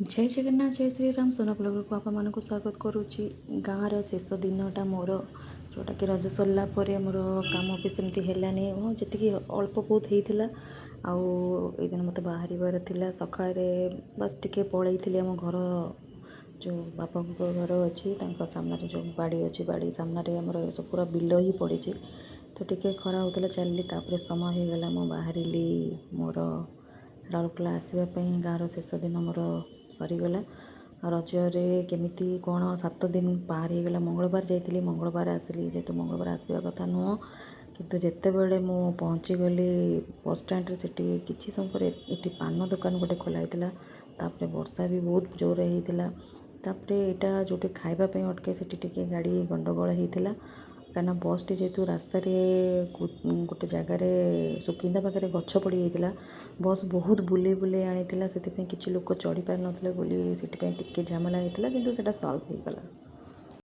जय जगन्नाथ जय श्रीराम सोना ब्लॉग को आप स्वागत करुच्ची गाँव शेष दिनटा मोर जोटा कि रज सरला मोर कम भी सेमती हेलानी जी अल्प बहुत होता दिन मत बाहर सकाल बस टिके पलैली आम घर जो बापा घर अच्छी सामने जो बाड़ी अच्छी बाड़ी सामने आमर सब पूरा बिल ही पड़ी तो टिके खरा होता चलली समय हो गला मु बाहर मोर राउरकेला आसवाई गाँव शेष दिन मोर सरीगला रजरे केमिति कौन 7 दिन पार हो गला मंगलवार जाइली मंगलवार आसली जेहेतु मंगलवार आसवा कथा नुह किंतु जितेबले मु पहुँची गली बस स्टैंड से किसी समय पर ये पान दुकान गोटे खोलाई तापर वर्षा भी बहुत जोर होता तापर यहाँ जो खावाई अटके से गाड़ी गंडगोल होता कहीं बस टी जेहेतु रास्त गोटे जगार सुकिंदा पाखे गछ पड़ जाता बस बहुत बुले बुले आनी से किसी लोक चढ़ी पार ना टे झमेला होता कि सॉल्व हो गला।